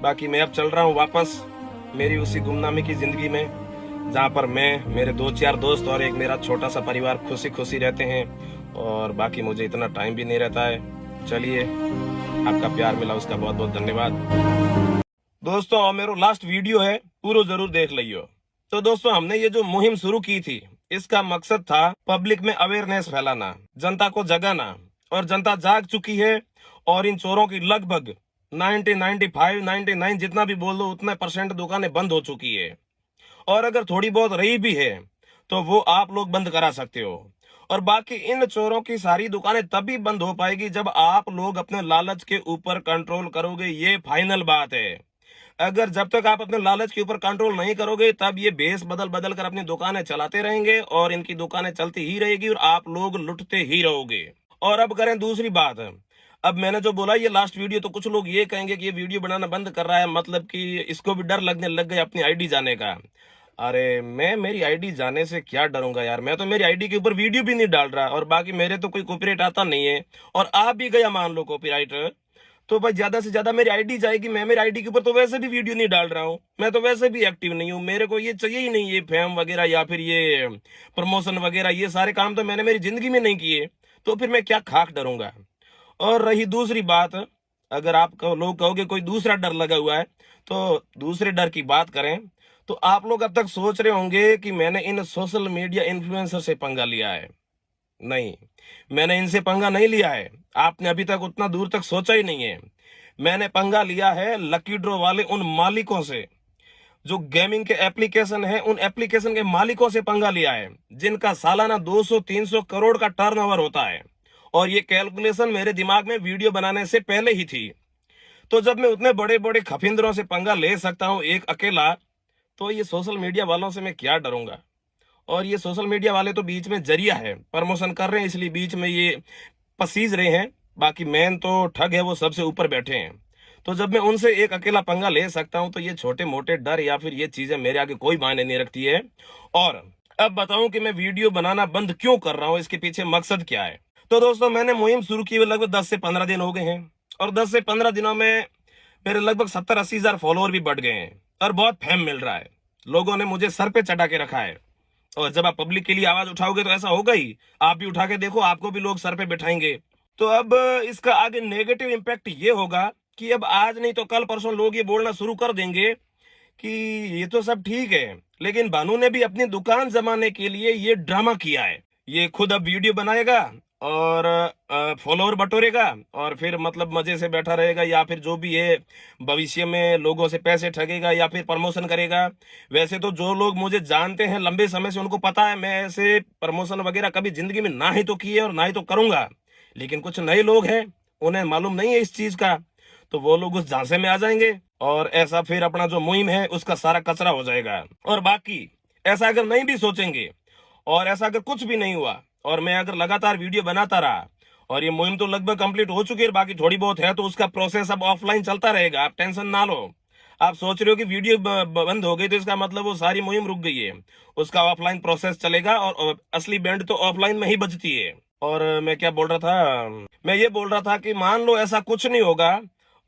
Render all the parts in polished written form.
बाकी मैं अब चल रहा हूँ वापस मेरी उसी गुमनामी की जिंदगी में, जहाँ पर मैं, मेरे 2-4 दोस्त और एक मेरा छोटा सा परिवार खुशी खुशी रहते हैं। और बाकी मुझे इतना टाइम भी नहीं रहता है। चलिए, आपका प्यार मिला उसका बहुत बहुत धन्यवाद। दोस्तों, मेरा लास्ट वीडियो है, पूरा जरूर देख लियो। तो दोस्तों, हमने ये जो मुहिम शुरू की थी, इसका मकसद था पब्लिक में अवेयरनेस फैलाना, जनता को जगाना। और जनता जाग चुकी है और इन चोरों की लगभग 90, 95, 99 जितना भी बोल दो उतना % दुकानें बंद हो चुकी है। और अगर थोड़ी बहुत रही भी है तो वो आप लोग बंद करा सकते हो। और बाकी इन चोरों की सारी दुकानें तभी बंद हो पाएगी जब आप लोग अपने लालच के ऊपर कंट्रोल करोगे। ये फाइनल बात है। अगर जब तक आप अपने लालच के ऊपर कंट्रोल नहीं करोगे, तब ये भेस बदल बदल कर अपनी दुकानें चलाते रहेंगे और इनकी दुकानें चलती ही रहेगी और आप लोग लुटते ही रहोगे। और अब करें दूसरी बात। अब मैंने जो बोला ये लास्ट वीडियो, तो कुछ लोग ये कहेंगे कि ये वीडियो बनाना बंद कर रहा है, मतलब कि इसको भी डर लगने लग गया अपनी आईडी जाने का। अरे, मैं मेरी आईडी जाने से क्या डरूंगा यार। मैं तो मेरी आईडी के ऊपर वीडियो भी नहीं डाल रहा, और बाकी मेरे तो कोई कॉपीराइट आता नहीं है। और आ भी गया मान लो कॉपीराइट, तो भाई ज्यादा से ज्यादा मेरी आईडी जाएगी। मैं मेरी आईडी के ऊपर तो वैसे भी वीडियो नहीं डाल रहा हूँ, मैं तो वैसे भी एक्टिव नहीं हूँ। मेरे को ये चाहिए ही नहीं, ये फेम वगैरह या फिर ये प्रमोशन वगैरह, ये सारे काम तो मैंने मेरी जिंदगी में नहीं किए, तो फिर मैं क्या खाक डरूंगा। और रही दूसरी बात, अगर आप लोग कहोगे कोई दूसरा डर लगा हुआ है, तो दूसरे डर की बात करें तो आप लोग अब तक सोच रहे होंगे कि मैंने इन सोशल मीडिया इन्फ्लुएंसर से पंगा लिया है। नहीं, मैंने इनसे पंगा नहीं लिया है। आपने अभी तक उतना दूर तक सोचा ही नहीं है। मैंने पंगा लिया है लकी ड्रॉ वाले उन मालिकों से, जो गेमिंग के एप्लीकेशन है, उन एप्लीकेशन के मालिकों से पंगा लिया है, जिनका सालाना 200-300 करोड़ का टर्नओवर होता है। और ये कैलकुलेशन मेरे दिमाग में वीडियो बनाने से पहले ही थी। तो जब मैं उतने बड़े बड़े खफिंदरों से पंगा ले सकता हूं एक अकेला, तो ये सोशल मीडिया वालों से मैं क्या डरूंगा। और ये सोशल मीडिया वाले तो बीच में जरिया है, प्रमोशन कर रहे हैं इसलिए बीच में ये पसीज रहे हैं। बाकी मेन तो ठग है, वो सबसे ऊपर बैठे हैं। तो जब मैं उनसे एक अकेला पंगा ले सकता हूं, तो ये छोटे मोटे डर या फिर ये चीजें मेरे आगे कोई मायने नहीं रखती है। और अब बताऊं कि मैं वीडियो बनाना बंद क्यों कर रहा हूं, इसके पीछे मकसद क्या है। तो दोस्तों, मैंने मुहिम शुरू की हुए लगभग 10 से 15 दिन हो गए हैं, और 10 से 15 दिनों में मेरे लगभग 70-80 हजार फॉलोअर भी बढ़ गए हैं और बहुत फेम मिल रहा है। लोगों ने मुझे सर पे चढ़ा के रखा है। और जब आप पब्लिक के लिए आवाज उठाओगे तो ऐसा होगा ही, आप भी उठा के देखो, आपको भी लोग सर पे बिठाएंगे। तो अब इसका आगे नेगेटिव इम्पैक्ट ये होगा कि अब आज नहीं तो कल परसों लोग ये बोलना शुरू कर देंगे कि ये तो सब ठीक है, लेकिन भानु ने भी अपनी दुकान जमाने के लिए ये ड्रामा किया है। ये खुद अब वीडियो बनाएगा और फॉलोअर बटोरेगा और फिर मतलब मजे से बैठा रहेगा, या फिर जो भी है भविष्य में लोगों से पैसे ठगेगा या फिर प्रमोशन करेगा। वैसे तो जो लोग मुझे जानते हैं लंबे समय से, उनको पता है मैं ऐसे प्रमोशन वगैरह कभी जिंदगी में ना ही तो किए और ना ही तो करूंगा। लेकिन कुछ नए लोग हैं, उन्हें मालूम नहीं है इस चीज का, तो वो लोग उस झांसे में आ जाएंगे और ऐसा फिर अपना जो मुहिम है उसका सारा कचरा हो जाएगा। और बाकी ऐसा अगर नहीं भी सोचेंगे और ऐसा अगर कुछ भी नहीं हुआ और मैं अगर लगातार वीडियो बनाता रहा, और ये मुहिम तो लगभग कंप्लीट हो चुकी है, बाकी थोड़ी बहुत है, तो उसका प्रोसेस अब ऑफलाइन चलता रहेगा, आप टेंशन ना लो। आप सोच रहे हो कि वीडियो बंद हो गई तो इसका मतलब वो सारी मुहिम रुक गई है। उसका ऑफलाइन प्रोसेस चलेगा और असली बैंड तो ऑफलाइन में ही बजती है। और मैं क्या बोल रहा था, मैं ये बोल रहा था कि मान लो ऐसा कुछ नहीं होगा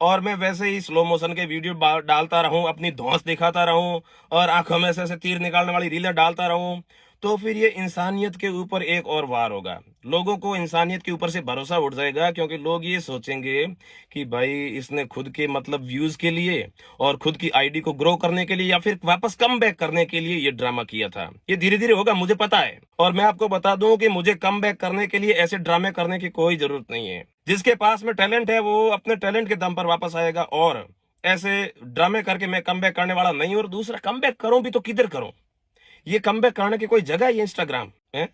और मैं वैसे ही स्लो मोशन के वीडियो डालता रहूं, अपनी धौंस दिखाता रहूं और आंखों में से ऐसे तीर निकालने वाली रीलें डालता रहूं, तो फिर ये इंसानियत के ऊपर एक और वार होगा। लोगों को इंसानियत के ऊपर से भरोसा उठ जाएगा, क्योंकि लोग ये सोचेंगे कि भाई इसने खुद के मतलब व्यूज के लिए और खुद की आईडी को ग्रो करने के लिए या फिर वापस कम बैक करने के लिए ये ड्रामा किया था। ये धीरे धीरे होगा, मुझे पता है। और मैं आपको बता दूं कि मुझे कम बैक करने के लिए ऐसे ड्रामे करने की कोई जरूरत नहीं है। जिसके पास में टैलेंट है वो अपने टैलेंट के दम पर वापस आएगा, और ऐसे ड्रामे करके मैं कम बैक करने वाला नहीं। और दूसरा, कम बैक करूं भी तो किधर करूं? ये कमबैक करने की कोई जगह है? इंस्टाग्राम है,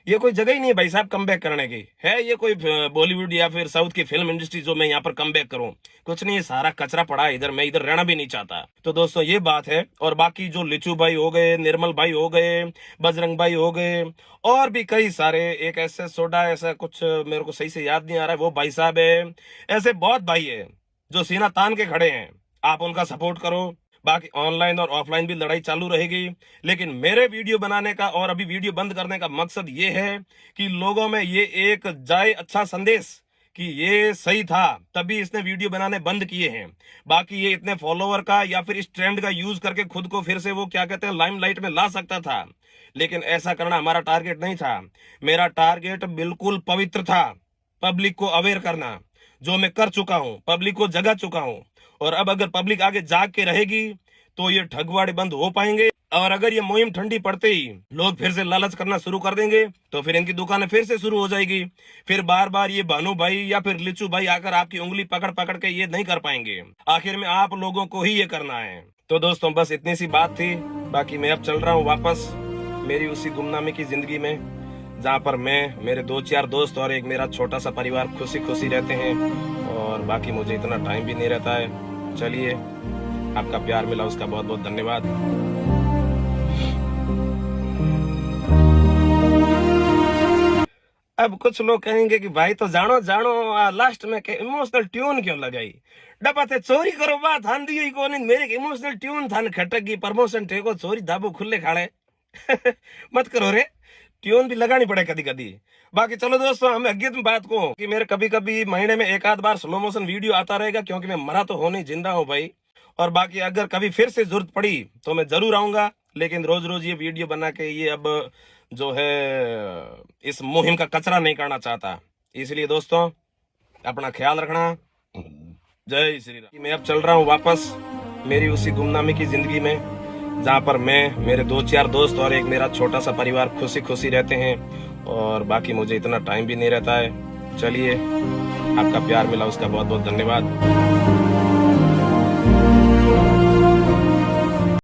ये कोई जगह ही नहीं है भाई साहब कमबैक करने की। है ये कोई बॉलीवुड या फिर साउथ की फिल्म इंडस्ट्री जो मैं यहाँ पर कमबैक करूं? कुछ नहीं, ये सारा कचरा पड़ा है इधर, मैं इधर रहना भी नहीं चाहता। तो दोस्तों ये बात है। और बाकी जो लिचू भाई हो गए, निर्मल भाई हो गए, बजरंग भाई हो गए, और भी कई सारे, एक ऐसे सोडा ऐसा कुछ मेरे को सही से याद नहीं आ रहा है, वो भाई साहब है। ऐसे बहुत भाई है जो सीना तान के खड़े हैं, आप उनका सपोर्ट करो। बाकी ऑनलाइन और ऑफलाइन भी लड़ाई चालू रहेगी, लेकिन मेरे वीडियो बनाने का और अभी वीडियो बंद करने का मकसद ये है कि लोगों में ये एक जाए अच्छा संदेश कि ये सही था, तभी इसने वीडियो बनाने बंद किए हैं। बाकी ये इतने फॉलोवर का या फिर इस ट्रेंड का यूज करके खुद को फिर से वो क्या कहते हैं लाइमलाइट में ला सकता था, लेकिन ऐसा करना हमारा टारगेट नहीं था। मेरा टारगेट बिल्कुल पवित्र था, पब्लिक को अवेयर करना, जो मैं कर चुका हूं, पब्लिक को जगा चुका हूं। और अब अगर पब्लिक आगे जाग के रहेगी तो ये ठगवाड़े बंद हो पाएंगे। और अगर ये मुहिम ठंडी पड़ते ही लोग फिर से लालच करना शुरू कर देंगे तो फिर इनकी दुकानें फिर से शुरू हो जाएगी। फिर बार बार ये भानु भाई या फिर लिचू भाई आकर आपकी उंगली पकड़ पकड़ के ये नहीं कर पाएंगे। आखिर में आप लोगों को ही ये करना है। तो दोस्तों बस इतनी सी बात थी। बाकी मैं अब चल रहा हूँ वापस मेरी उसी गुमनामी की जिंदगी में, जहाँ पर मैं, मेरे 2-4 दोस्त और एक मेरा छोटा सा परिवार खुशी खुशी रहते हैं। और बाकी मुझे इतना टाइम भी नहीं रहता है। चलिए, आपका प्यार मिला उसका बहुत बहुत धन्यवाद। अब कुछ लोग कहेंगे कि भाई तो जानो जानो लास्ट में के इमोशनल ट्यून क्यों लगाई, डबा ते चोरी करो बात हां दी को नहीं, मेरे इमोशनल ट्यून थान खटकी प्रमोशन टेको चोरी दाबो खुले खाड़े मत करो रे, ट्यून भी लगानी पड़े कभी कभी। बाकी चलो दोस्तों, हम अज्ञात में बात को कि मेरे कभी कभी महीने में 1 आध बार स्लो मोशन वीडियो आता रहेगा, क्योंकि मैं मरा तो हो नहीं, जिंदा हूँ भाई। और बाकी अगर कभी फिर से जरूरत पड़ी तो मैं जरूर आऊंगा, लेकिन रोज रोज ये वीडियो बना के ये अब जो है इस मुहिम का कचरा नहीं करना चाहता। इसलिए दोस्तों अपना ख्याल रखना। जय श्री राम। मैं अब चल रहा हूँ वापस मेरी उसी गुमनामी की जिंदगी में, जहाँ पर मैं, मेरे 2-4 दोस्त और एक मेरा छोटा सा परिवार खुशी खुशी रहते हैं। और बाकी मुझे इतना टाइम भी नहीं रहता है। चलिए, आपका प्यार मिला उसका बहुत बहुत धन्यवाद।